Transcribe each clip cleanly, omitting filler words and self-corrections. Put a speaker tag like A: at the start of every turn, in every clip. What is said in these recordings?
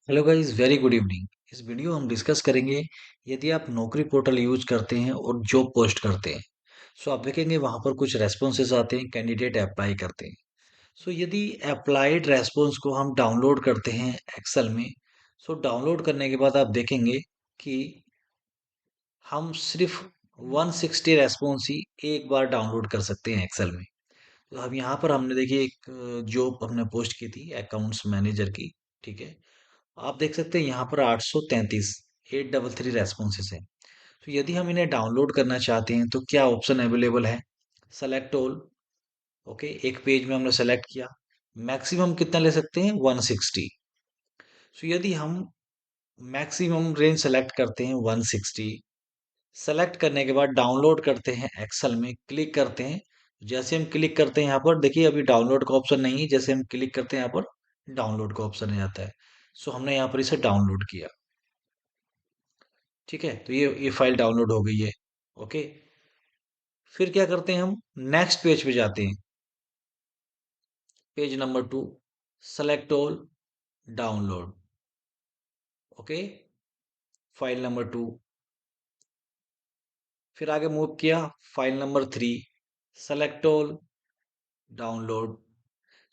A: Hello guys, very good evening. इस video हम discuss करेंगे यदि आप नौकरी पोर्टल यूज करते हैं और जॉब पोस्ट करते हैं। सो आप देखेंगे वहां पर कुछ रेस्पॉन्सेज आते हैं, कैंडिडेट अप्लाई करते हैं। सो यदि अप्लाइड रेस्पॉन्स को हम डाउनलोड करते हैं एक्सेल में, सो डाउनलोड करने के बाद आप देखेंगे कि हम सिर्फ 160 रेस्पॉन्स ही एक बार डाउनलोड कर सकते हैं एक्सेल में। तो अब यहाँ पर हमने देखिए एक जॉब हमने पोस्ट की थी अकाउंट्स मैनेजर की। ठीक है, आप देख सकते हैं यहाँ पर 833 833 रेस्पॉन्सेस हैं। तो यदि हम इन्हें डाउनलोड करना चाहते हैं तो क्या ऑप्शन अवेलेबल है? Select all. ओके, एक पेज में हमने सेलेक्ट किया। मैक्सिमम कितना ले सकते हैं? 160। सो यदि हम मैक्सिमम रेंज सेलेक्ट करते हैं 160, सेलेक्ट करने के बाद डाउनलोड करते हैं एक्सेल में, क्लिक करते हैं। जैसे हम क्लिक करते हैं यहाँ पर देखिए अभी डाउनलोड का ऑप्शन नहीं है, जैसे हम क्लिक करते हैं यहाँ पर डाउनलोड का ऑप्शन आ जाता है। सो हमने यहाँ पर इसे डाउनलोड किया। ठीक है, तो ये फाइल डाउनलोड हो गई है। ओके, फिर क्या करते हैं हम? नेक्स्ट पेज पे जाते हैं। Page number 2, select all, download. Okay, file number 2। फिर आगे मूव किया, file number 3, select all, download.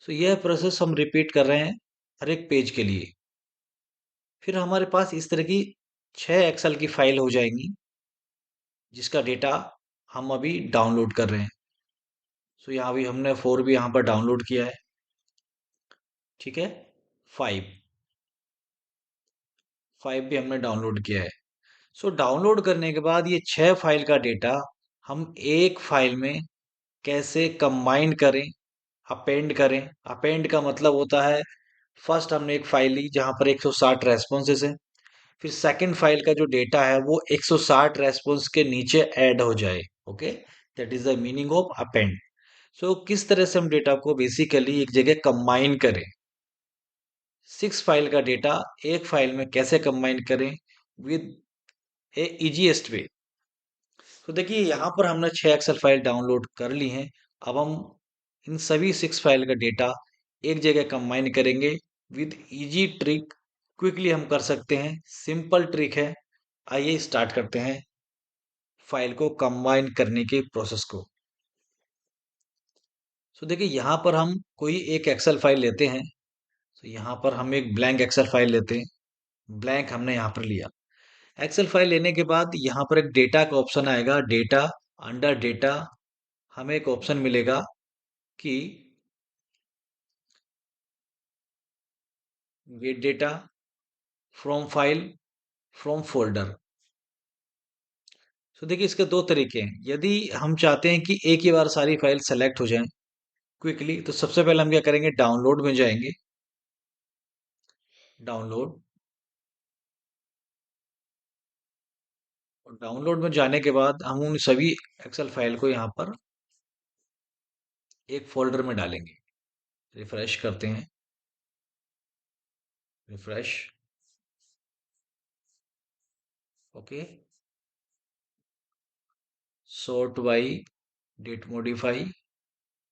A: So यह प्रोसेस हम रिपीट कर रहे हैं हर एक पेज के लिए। फिर हमारे पास इस तरह की 6 एक्सेल की फाइल हो जाएंगी जिसका डेटा हम अभी डाउनलोड कर रहे हैं। सो यहाँ भी हमने 4 भी यहाँ पर डाउनलोड किया है। ठीक है, 5 5 भी हमने डाउनलोड किया है। सो डाउनलोड करने के बाद ये 6 फाइल का डेटा हम एक फाइल में कैसे कंबाइन करें, अपेंड करें। अपेंड का मतलब होता है, फर्स्ट हमने एक फाइल ली जहां पर 160 रेस्पॉन्सेस है। फिर सेकंड फाइल का जो डेटा है वो 160 रेस्पॉन्स के नीचे ऐड हो जाए। Okay, that is the meaning of append. So किस तरह से हम डेटा को बेसिकली एक जगह कंबाइन करें, 6 फाइल का डेटा एक फाइल में कैसे कंबाइन करें विद ए इजीएस्ट वे। तो देखिए यहाँ पर हमने 6 एक्सेल फाइल डाउनलोड कर ली हैं। अब हम इन सभी 6 फाइल का डेटा एक जगह कंबाइन करेंगे विद इजी ट्रिक। क्विकली हम कर सकते हैं, सिंपल ट्रिक है। आइए स्टार्ट करते हैं फाइल को कंबाइन करने के प्रोसेस को। तो देखिए यहाँ पर हम कोई एक एक्सेल फाइल लेते हैं। तो यहाँ पर हम एक ब्लैंक एक्सेल फाइल लेते हैं। ब्लैंक हमने यहाँ पर लिया। एक्सेल फाइल लेने के बाद यहाँ पर एक डेटा का ऑप्शन आएगा, डेटा। अंडर डेटा हमें एक ऑप्शन मिलेगा कि gate data from file, from folder. तो देखिए इसके दो तरीके हैं। यदि हम चाहते हैं कि एक ही बार सारी फाइल सेलेक्ट हो जाएं क्विकली, तो सबसे पहले हम क्या करेंगे? डाउनलोड में जाएंगे। डाउनलोड, और डाउनलोड में जाने के बाद हम उन सभी एक्सेल फाइल को यहाँ पर एक फोल्डर में डालेंगे। रिफ्रेश करते हैं, refresh. Okay, sort by date modify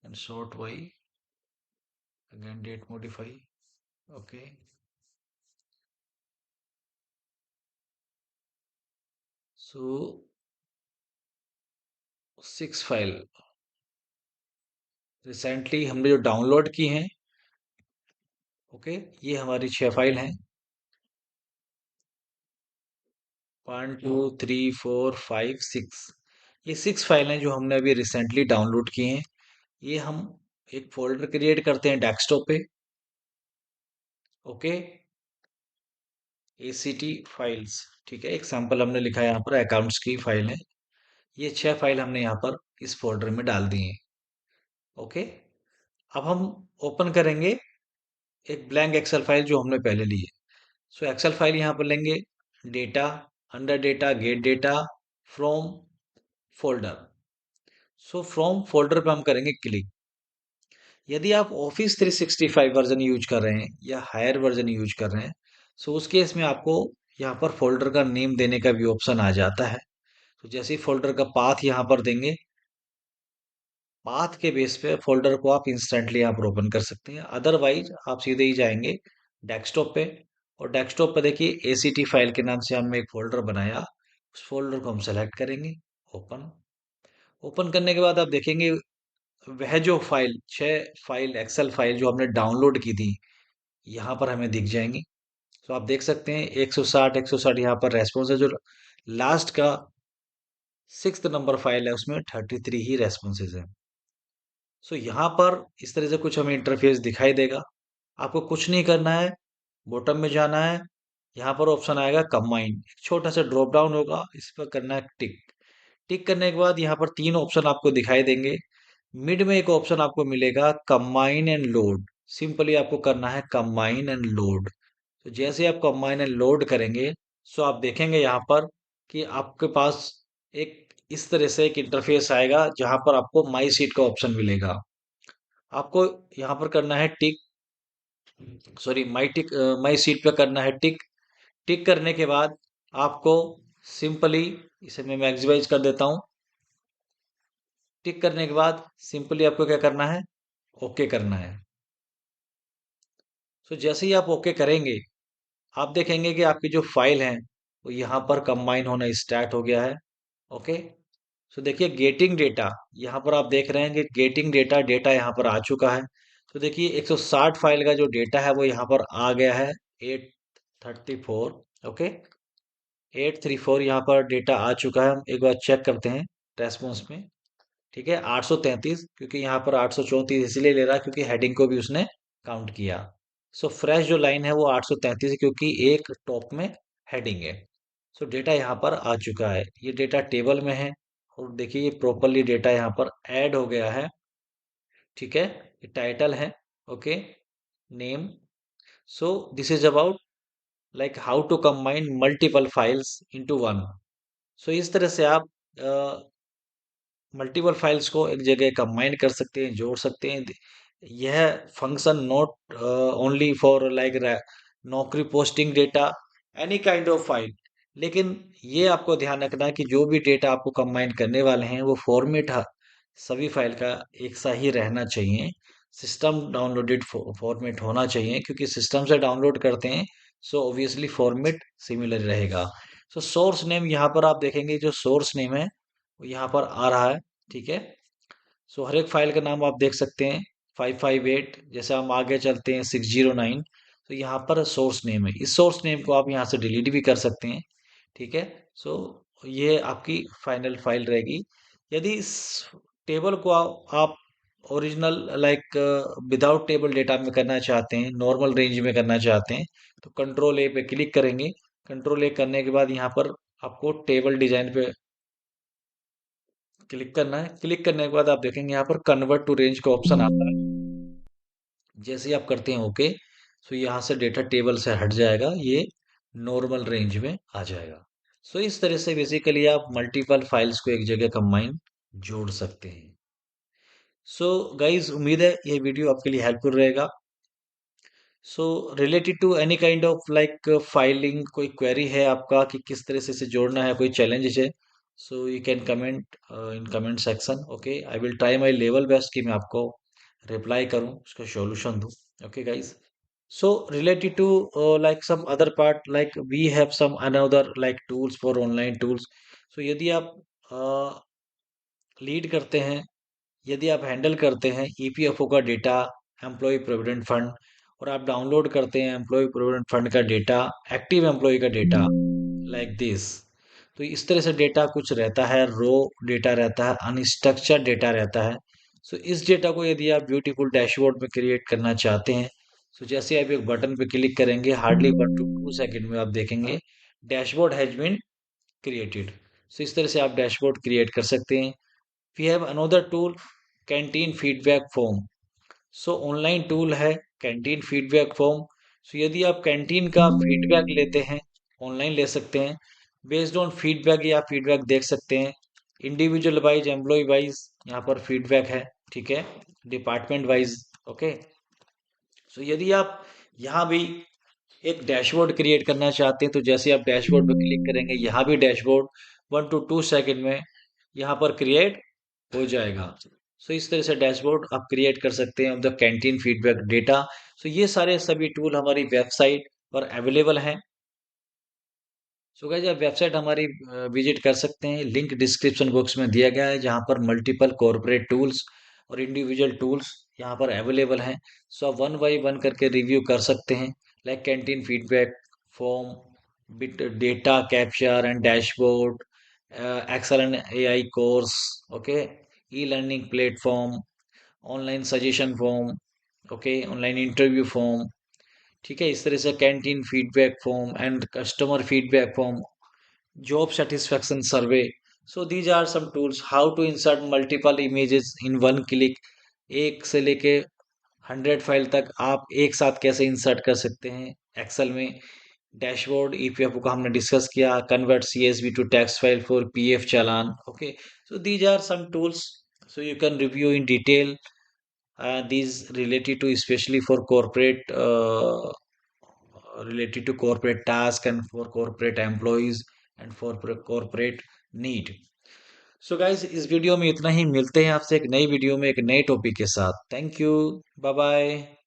A: and sort by again date modify. Okay, so 6 file recently हमने जो डाउनलोड की हैं। ओके, ये हमारी 6 फाइल हैं। 1 2 3 4 5 6, ये 6 फाइल हैं जो हमने अभी रिसेंटली डाउनलोड की हैं। ये हम एक फोल्डर क्रिएट करते हैं डेस्कटॉप पे। Okay, ACT files. ठीक है, एक सैंपल हमने लिखा है यहाँ पर, अकाउंट्स की फाइल है। ये 6 फाइल हमने यहाँ पर इस फोल्डर में डाल दी हैं। ओके, अब हम ओपन करेंगे एक ब्लैंक एक्सेल फाइल जो हमने पहले ली है। सो एक्सेल फाइल यहाँ पर लेंगे, data, under data gate data, from folder. So from folder पे हम करेंगे क्लिक। यदि आप ऑफिस 365 वर्जन यूज कर रहे हैं या हायर वर्जन यूज कर रहे हैं, सो उस केस में आपको यहाँ पर फोल्डर का नेम देने का भी ऑप्शन आ जाता है। तो जैसे ही फोल्डर का पाथ यहाँ पर देंगे, पाथ के बेस पे फोल्डर को आप इंस्टेंटली यहाँ पर ओपन कर सकते हैं। अदरवाइज आप सीधे ही जाएंगे डेस्कटॉप पे और डेस्कटॉप पे देखिए ACT फाइल के नाम से हमने एक फोल्डर बनाया, उस फोल्डर को हम सेलेक्ट करेंगे, ओपन। ओपन करने के बाद आप देखेंगे वह जो फाइल 6 फाइल एक्सेल फाइल जो हमने डाउनलोड की थी यहाँ पर हमें दिख जाएंगी। तो आप देख सकते हैं 160 यहाँ पर रेस्पॉन्स है। जो लास्ट का 6th नंबर फाइल है उसमें 33 ही रेस्पॉन्सेज है। सो यहाँ पर इस तरह से कुछ हमें इंटरफेस दिखाई देगा। आपको कुछ नहीं करना है, बॉटम में जाना है, यहाँ पर ऑप्शन आएगा कंबाइन, एक छोटा सा ड्रॉप डाउन होगा, इस पर करना है टिक। टिक करने के बाद यहाँ पर 3 ऑप्शन आपको दिखाई देंगे। मिड में एक ऑप्शन आपको मिलेगा कंबाइन एंड लोड, सिंपली आपको करना है कंबाइन एंड लोड। तो जैसे आप कंबाइन एंड लोड करेंगे सो आप देखेंगे यहाँ पर कि आपके पास एक इस तरह से एक इंटरफेस आएगा जहां पर आपको माई सीट का ऑप्शन मिलेगा। आपको यहाँ पर करना है टिक, सॉरी माई सीट पे करना है टिक। टिक करने के बाद आपको सिंपली, इसे मैं मैक्सिमाइज कर देता हूँ। टिक करने के बाद सिंपली आपको क्या करना है, ओके करना है। तो जैसे ही आप ओके करेंगे आप देखेंगे कि आपकी जो फाइल है वो यहाँ पर कंबाइन होना स्टार्ट हो गया है। ओके। सो देखिए गेटिंग डेटा, यहाँ पर आप देख रहे हैं कि गेटिंग डेटा डेटा यहाँ पर आ चुका है। तो देखिए 160 फाइल का जो डेटा है वो यहाँ पर आ गया है 834। ओके, 834 यहाँ पर डेटा आ चुका है। हम एक बार चेक करते हैं रेस्पॉन्स में। ठीक है, 833, क्योंकि यहाँ पर 834 इसलिए ले रहा है क्योंकि हेडिंग को भी उसने काउंट किया। सो फ्रेश जो लाइन है वो 833 है क्योंकि एक टॉप में हेडिंग है। सो डेटा यहाँ पर आ चुका है, ये डेटा टेबल में है। और देखिए ये प्रॉपरली डेटा यहाँ पर ऐड हो गया है। ठीक है, ये टाइटल है। Okay, name. So this is about like how to combine multiple files into one. So इस तरह से आप मल्टीपल फाइल्स को एक जगह कंबाइन कर सकते हैं, जोड़ सकते हैं। यह function not only for like Naukri posting data, any kind of file. लेकिन ये आपको ध्यान रखना है कि जो भी डेटा आपको कंबाइन करने वाले हैं वो फॉर्मेट सभी फाइल का एक सा ही रहना चाहिए। सिस्टम डाउनलोडेड फॉर्मेट होना चाहिए, क्योंकि सिस्टम से डाउनलोड करते हैं सो ऑब्वियसली फॉर्मेट सिमिलर रहेगा। सो सोर्स नेम, यहाँ पर आप देखेंगे जो सोर्स नेम है वो यहाँ पर आ रहा है। ठीक है, सो हर एक फाइल का नाम आप देख सकते हैं। 558, जैसे हम आगे चलते हैं 609, तो यहाँ पर सोर्स नेम है। इस सोर्स नेम को आप यहाँ से डिलीट भी कर सकते हैं। ठीक है, सो ये आपकी फाइनल फाइल रहेगी। यदि इस टेबल को आप original like without table data में करना चाहते हैं, नॉर्मल रेंज में करना चाहते हैं, तो कंट्रोल ए पे क्लिक करेंगे। कंट्रोल ए करने के बाद यहाँ पर आपको टेबल डिजाइन पे क्लिक करना है। क्लिक करने के बाद आप देखेंगे यहाँ पर कन्वर्ट टू रेंज का ऑप्शन आता है। जैसे ही आप करते हैं ओके, सो यहाँ से डेटा टेबल से हट जाएगा, ये नॉर्मल रेंज में आ जाएगा। सो इस तरह से बेसिकली आप मल्टीपल फाइल्स को एक जगह कंबाइन जोड़ सकते हैं। सो गाइज, उम्मीद है ये वीडियो आपके लिए हेल्पफुल रहेगा। So related to any kind of like filing, कोई क्वेरी है आपका कि किस तरह से इसे जोड़ना है, कोई चैलेंज है, so you can comment in comment section. Okay, I will try my level best कि मैं आपको रिप्लाई करूं, उसका सॉल्यूशन दूं। Okay guys, so related to like some other part, like we have some another like tools for online tools। so यदि आप lead करते हैं, यदि आप हैंडल करते हैं ईपीएफओ का डेटा, एम्प्लॉय प्रोविडेंट फंड, और आप डाउनलोड करते हैं एम्प्लॉय प्रोविडेंट फंड का डेटा, एक्टिव एम्प्लॉय का डेटा, लाइक दिस, तो इस तरह से डेटा कुछ रहता है, रो डेटा रहता है, अनस्ट्रक्चर्ड डेटा रहता है। सो इस डेटा को यदि आप ब्यूटीफुल डैशबोर्ड में क्रिएट करना चाहते हैं, सो जैसे आप एक बटन पे क्लिक करेंगे हार्डली 1 to 2 सेकेंड में आप देखेंगे dashboard has been created. So इस तरह से आप डैशबोर्ड क्रिएट कर सकते हैं। We have another tool, canteen feedback form. So online tool है कैंटीन फीडबैक फॉर्म। सो यदि आप कैंटीन का फीडबैक लेते हैं, ऑनलाइन ले सकते हैं। बेस्ड ऑन फीडबैक या फीडबैक देख सकते हैं, इंडिविजुअल वाइज, एम्प्लॉय वाइज यहाँ पर फीडबैक है। ठीक है, डिपार्टमेंट वाइज। ओके, सो यदि आप यहाँ भी एक डैशबोर्ड क्रिएट करना चाहते हैं, तो जैसे आप डैशबोर्ड पर क्लिक करेंगे यहाँ भी डैशबोर्ड 1 to 2 सेकेंड में यहाँ पर क्रिएट हो जाएगा। सो इस तरह से डैशबोर्ड आप क्रिएट कर सकते हैं of the canteen feedback data. So ये सारे सभी टूल हमारी वेबसाइट पर अवेलेबल हैं। सो गाइस आप वेबसाइट हमारी विजिट कर सकते हैं, लिंक डिस्क्रिप्शन बॉक्स में दिया गया है, जहाँ पर मल्टीपल कॉर्पोरेट टूल्स और इंडिविजुअल टूल्स यहाँ पर अवेलेबल हैं। सो आप वन बाई वन करके रिव्यू कर सकते हैं, like canteen feedback form, bit data capture and dashboard, excel AI course, okay, e learning platform, online suggestion form, okay, online interview form, ठीक है, इस तरह से canteen feedback form and customer feedback form, job satisfaction survey. So these are some tools how to insert multiple images in one click. एक से लेके 100 file तक आप एक साथ कैसे इंसर्ट कर सकते हैं एक्सेल में। डैशबोर्ड ईपीएफओ का हमने डिस्कस किया, convert CSV to text file for PF चालान, okay. So these are some tools, so you can review in detail these related to especially for corporate related to corporate task and for corporate employees and for corporate need. So guys इस video में इतना ही, मिलते हैं आपसे एक नई video में एक नए टॉपिक के साथ। Thank you, bye bye.